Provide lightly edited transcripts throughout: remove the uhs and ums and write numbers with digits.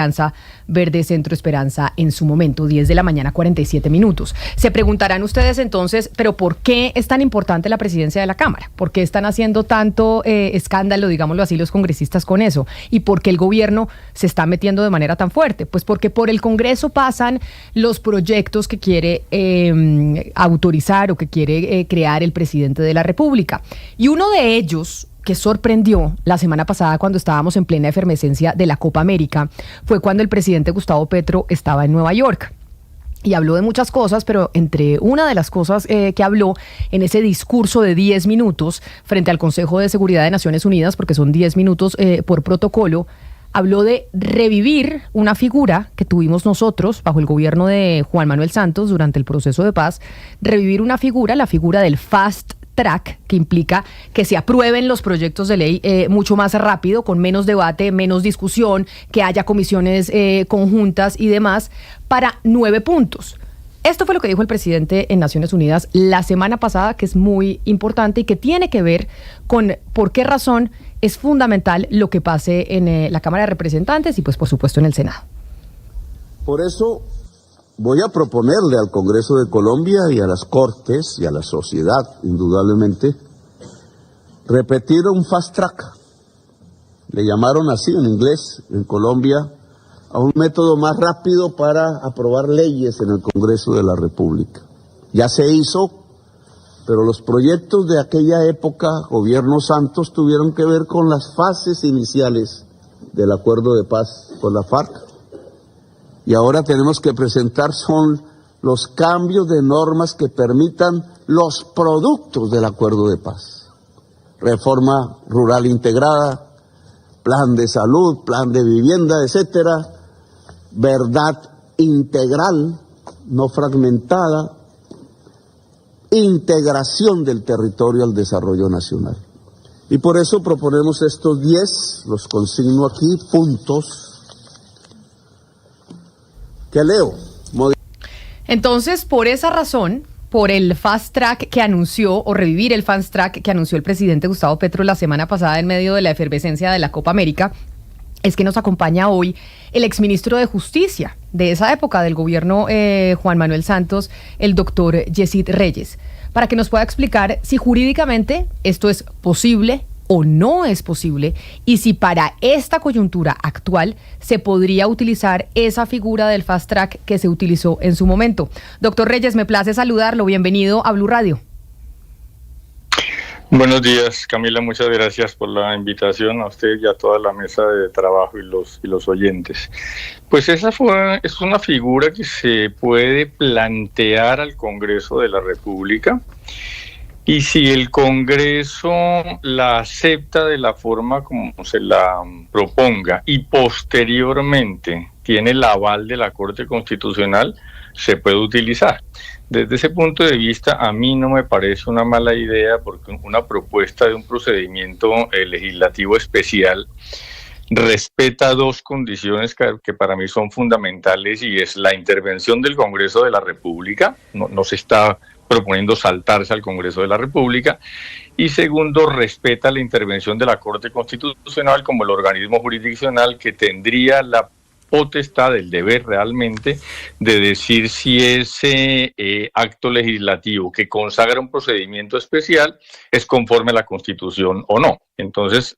Alianza Verde Centro Esperanza en su momento, 10 de la mañana, 47 minutos. Se preguntarán ustedes entonces, ¿pero por qué es tan importante la presidencia de la Cámara? ¿Por qué están haciendo tanto escándalo, digámoslo así, los congresistas con eso? ¿Y por qué el gobierno se está metiendo de manera tan fuerte? Pues porque por el Congreso pasan los proyectos que quiere autorizar o que quiere crear el presidente de la República. Y uno de ellos, que sorprendió la semana pasada cuando estábamos en plena efervescencia de la Copa América, fue cuando el presidente Gustavo Petro estaba en Nueva York. Y habló de muchas cosas, pero entre una de las cosas que habló en ese discurso de 10 minutos frente al Consejo de Seguridad de Naciones Unidas, porque son 10 minutos por protocolo, habló de revivir una figura que tuvimos nosotros bajo el gobierno de Juan Manuel Santos durante el proceso de paz, revivir una figura, la figura del fast track, que implica que se aprueben los proyectos de ley mucho más rápido, con menos debate, menos discusión, que haya comisiones conjuntas y demás, para 9 puntos. Esto fue lo que dijo el presidente en Naciones Unidas la semana pasada, que es muy importante y que tiene que ver con por qué razón es fundamental lo que pase en la Cámara de Representantes y pues por supuesto en el Senado. Por eso voy a proponerle al Congreso de Colombia y a las Cortes y a la sociedad, indudablemente, repetir un fast track. Le llamaron así en inglés, en Colombia, a un método más rápido para aprobar leyes en el Congreso de la República. Ya se hizo, pero los proyectos de aquella época, gobierno Santos, tuvieron que ver con las fases iniciales del acuerdo de paz con la FARC. Y ahora tenemos que presentar son los cambios de normas que permitan los productos del acuerdo de paz. Reforma rural integrada, plan de salud, plan de vivienda, etcétera. Verdad integral, no fragmentada. Integración del territorio al desarrollo nacional. Y por eso proponemos estos 10, los consigno aquí, puntos que leo. Entonces, por esa razón, por el fast track que anunció, o revivir el fast track que anunció el presidente Gustavo Petro la semana pasada en medio de la efervescencia de la Copa América, es que nos acompaña hoy el exministro de Justicia de esa época del gobierno Juan Manuel Santos, el doctor Yesid Reyes, para que nos pueda explicar si jurídicamente esto es posible o no es posible, y si para esta coyuntura actual se podría utilizar esa figura del fast track que se utilizó en su momento. Doctor Reyes, me place saludarlo. Bienvenido a Blue Radio. Buenos días, Camila. Muchas gracias por la invitación a usted y a toda la mesa de trabajo y los oyentes. Pues es una figura que se puede plantear al Congreso de la República. Y si el Congreso la acepta de la forma como se la proponga y posteriormente tiene el aval de la Corte Constitucional, se puede utilizar. Desde ese punto de vista, a mí no me parece una mala idea, porque una propuesta de un procedimiento legislativo especial respeta 2 condiciones que para mí son fundamentales, y es la intervención del Congreso de la República, no se está proponiendo saltarse al Congreso de la República, y segundo, respeta la intervención de la Corte Constitucional como el organismo jurisdiccional que tendría la potestad, el deber realmente, de decir si ese acto legislativo que consagra un procedimiento especial es conforme a la Constitución o no. Entonces,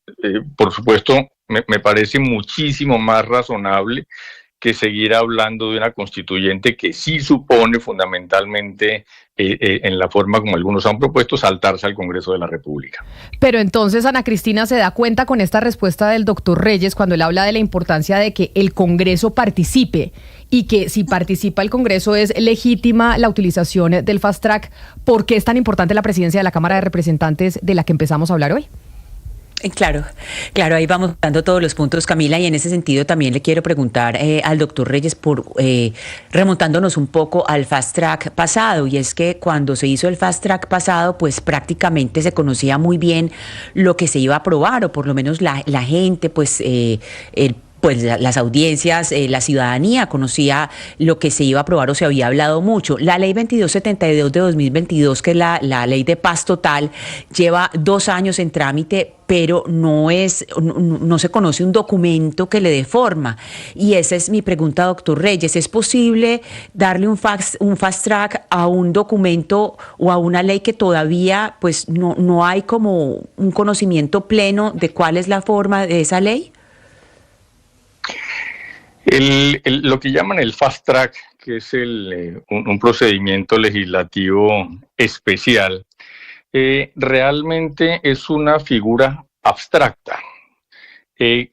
por supuesto, me parece muchísimo más razonable que seguir hablando de una constituyente que sí supone fundamentalmente, en la forma como algunos han propuesto, saltarse al Congreso de la República. Pero entonces Ana Cristina se da cuenta con esta respuesta del doctor Reyes cuando él habla de la importancia de que el Congreso participe, y que si participa el Congreso es legítima la utilización del fast track. ¿Por qué es tan importante la presidencia de la Cámara de Representantes de la que empezamos a hablar hoy? Claro, ahí vamos dando todos los puntos, Camila, y en ese sentido también le quiero preguntar al doctor Reyes remontándonos un poco al fast track pasado, y es que cuando se hizo el fast track pasado, pues prácticamente se conocía muy bien lo que se iba a aprobar, o por lo menos la gente, pues el pues las audiencias, la ciudadanía conocía lo que se iba a aprobar o se había hablado mucho. La ley 2272 de 2022, que es la ley de paz total, lleva 2 años en trámite, pero no se conoce un documento que le dé forma. Y esa es mi pregunta, doctor Reyes. ¿Es posible darle un fast track a un documento o a una ley que todavía pues no hay como un conocimiento pleno de cuál es la forma de esa ley? Lo que llaman el fast track, que es un procedimiento legislativo especial, realmente es una figura abstracta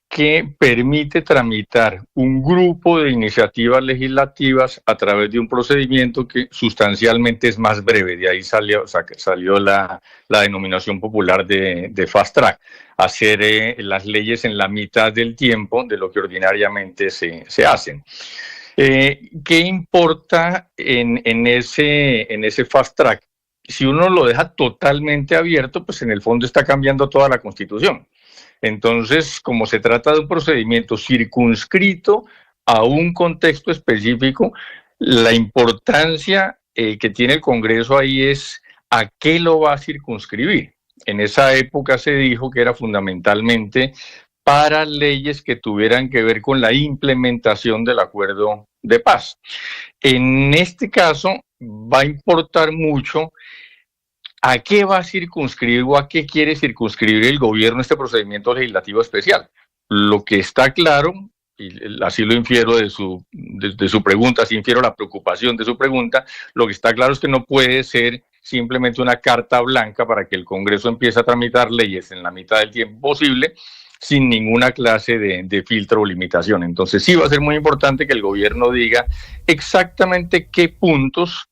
que permite tramitar un grupo de iniciativas legislativas a través de un procedimiento que sustancialmente es más breve. De ahí salió la denominación popular de fast track, hacer las leyes en la mitad del tiempo de lo que ordinariamente se hacen. ¿Qué importa en ese fast track? Si uno lo deja totalmente abierto, pues en el fondo está cambiando toda la Constitución. Entonces, como se trata de un procedimiento circunscrito a un contexto específico, la importancia que tiene el Congreso ahí es a qué lo va a circunscribir. En esa época se dijo que era fundamentalmente para leyes que tuvieran que ver con la implementación del acuerdo de paz. En este caso, va a importar mucho a qué va a circunscribir o a qué quiere circunscribir el gobierno este procedimiento legislativo especial. Lo que está claro, y así lo infiero de su pregunta, así infiero la preocupación de su pregunta, lo que está claro es que no puede ser simplemente una carta blanca para que el Congreso empiece a tramitar leyes en la mitad del tiempo posible, sin ninguna clase de filtro o limitación. Entonces sí va a ser muy importante que el gobierno diga exactamente qué puntos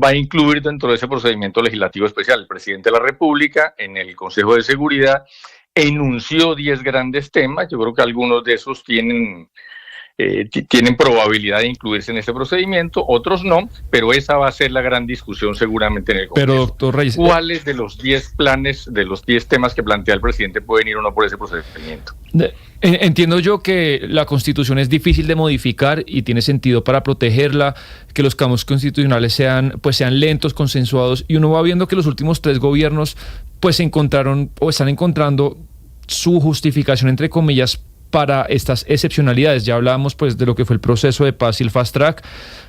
va a incluir dentro de ese procedimiento legislativo especial. El presidente de la República, en el Consejo de Seguridad, enunció 10 grandes temas. Yo creo que algunos de esos tienen probabilidad de incluirse en ese procedimiento, otros no, pero esa va a ser la gran discusión seguramente en el Congreso. Pero, doctor Reyes, ¿cuáles de los 10 planes, de los 10 temas que plantea el presidente pueden ir o no por ese procedimiento? Entiendo yo que la Constitución es difícil de modificar y tiene sentido para protegerla, que los cambios constitucionales sean lentos, consensuados, y uno va viendo que los últimos 3 gobiernos pues encontraron o están encontrando su justificación, entre comillas, para estas excepcionalidades. Ya hablábamos pues de lo que fue el proceso de paz y el fast track.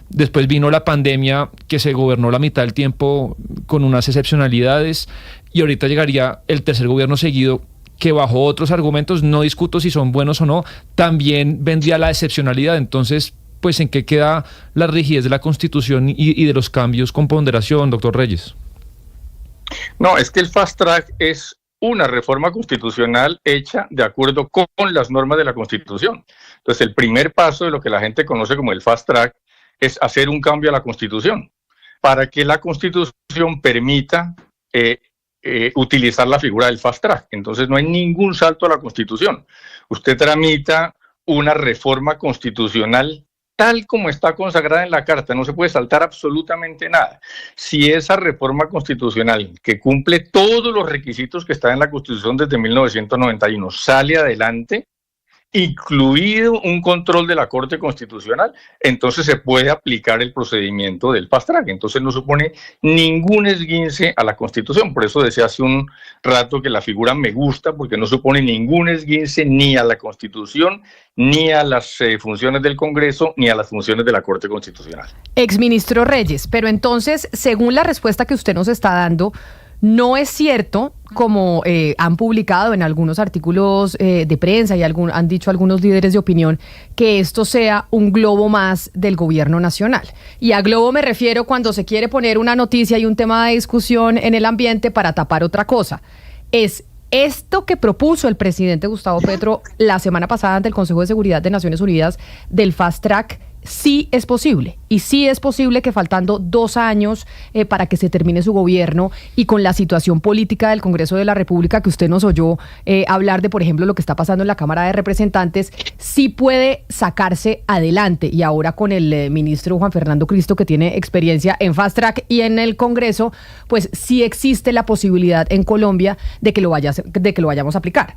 Después vino la pandemia, que se gobernó la mitad del tiempo con unas excepcionalidades, y ahorita llegaría el tercer gobierno seguido que bajo otros argumentos, no discuto si son buenos o no, también vendría la excepcionalidad. Entonces, pues ¿en qué queda la rigidez de la Constitución y de los cambios con ponderación, doctor Reyes? No, es que el fast track es una reforma constitucional hecha de acuerdo con las normas de la Constitución. Entonces, el primer paso de lo que la gente conoce como el fast track es hacer un cambio a la Constitución para que la Constitución permita utilizar la figura del fast track. Entonces, no hay ningún salto a la Constitución. Usted tramita una reforma constitucional tal como está consagrada en la Carta, no se puede saltar absolutamente nada. Si esa reforma constitucional, que cumple todos los requisitos que están en la Constitución desde 1991, sale adelante, incluido un control de la Corte Constitucional, entonces se puede aplicar el procedimiento del fast track. Entonces no supone ningún esguince a la Constitución. Por eso decía hace un rato que la figura me gusta, porque no supone ningún esguince ni a la Constitución, ni a las funciones del Congreso, ni a las funciones de la Corte Constitucional. Exministro Reyes, pero entonces, según la respuesta que usted nos está dando, no es cierto, como han publicado en algunos artículos de prensa y han dicho algunos líderes de opinión, que esto sea un globo más del gobierno nacional. Y a globo me refiero cuando se quiere poner una noticia y un tema de discusión en el ambiente para tapar otra cosa. Es esto que propuso el presidente Gustavo Petro la semana pasada ante el Consejo de Seguridad de Naciones Unidas del fast track. Sí es posible, y sí es posible que faltando 2 años para que se termine su gobierno y con la situación política del Congreso de la República que usted nos oyó hablar de, por ejemplo, lo que está pasando en la Cámara de Representantes, sí puede sacarse adelante. Y ahora con el ministro Juan Fernando Cristo, que tiene experiencia en fast track y en el Congreso, pues sí existe la posibilidad en Colombia de que lo vayamos a aplicar.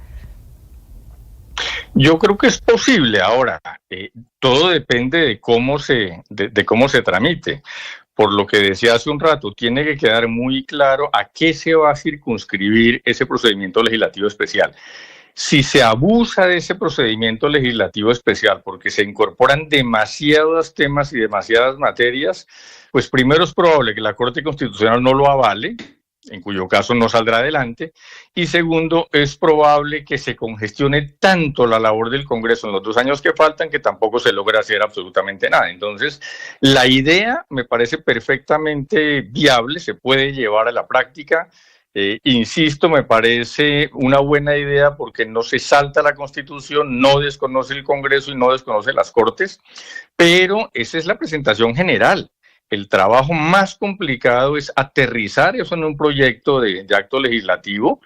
Yo creo que es posible. Ahora, todo depende de cómo se tramite. Por lo que decía hace un rato, tiene que quedar muy claro a qué se va a circunscribir ese procedimiento legislativo especial. Si se abusa de ese procedimiento legislativo especial porque se incorporan demasiados temas y demasiadas materias, pues primero es probable que la Corte Constitucional no lo avale, en cuyo caso no saldrá adelante, y segundo, es probable que se congestione tanto la labor del Congreso en los 2 años que faltan que tampoco se logra hacer absolutamente nada. Entonces, la idea me parece perfectamente viable, se puede llevar a la práctica. Insisto, me parece una buena idea porque no se salta la Constitución, no desconoce el Congreso y no desconoce las Cortes, pero esa es la presentación general. El trabajo más complicado es aterrizar eso en un proyecto de acto legislativo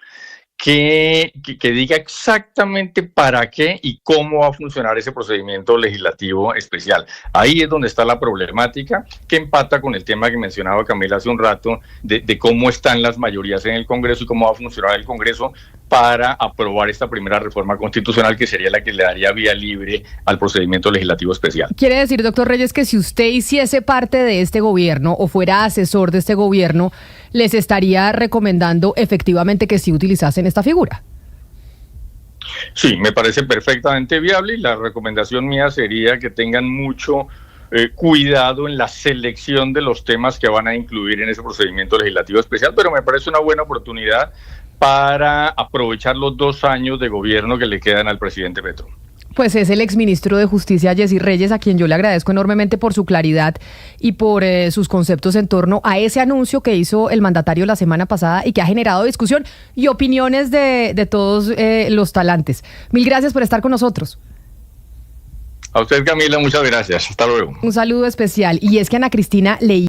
que diga exactamente para qué y cómo va a funcionar ese procedimiento legislativo especial. Ahí es donde está la problemática, que empata con el tema que mencionaba Camila hace un rato, de cómo están las mayorías en el Congreso y cómo va a funcionar el Congreso para aprobar esta primera reforma constitucional, que sería la que le daría vía libre al procedimiento legislativo especial. Quiere decir, doctor Reyes, que si usted hiciese parte de este gobierno o fuera asesor de este gobierno, les estaría recomendando efectivamente que sí utilizasen esta figura. Sí, me parece perfectamente viable y la recomendación mía sería que tengan mucho cuidado en la selección de los temas que van a incluir en ese procedimiento legislativo especial, pero me parece una buena oportunidad para aprovechar los 2 años de gobierno que le quedan al presidente Petro. Pues es el exministro de Justicia, Yecy Reyes, a quien yo le agradezco enormemente por su claridad y por sus conceptos en torno a ese anuncio que hizo el mandatario la semana pasada y que ha generado discusión y opiniones de todos los talantes. Mil gracias por estar con nosotros. A usted, Camila, muchas gracias. Hasta luego. Un saludo especial. Y es que Ana Cristina leí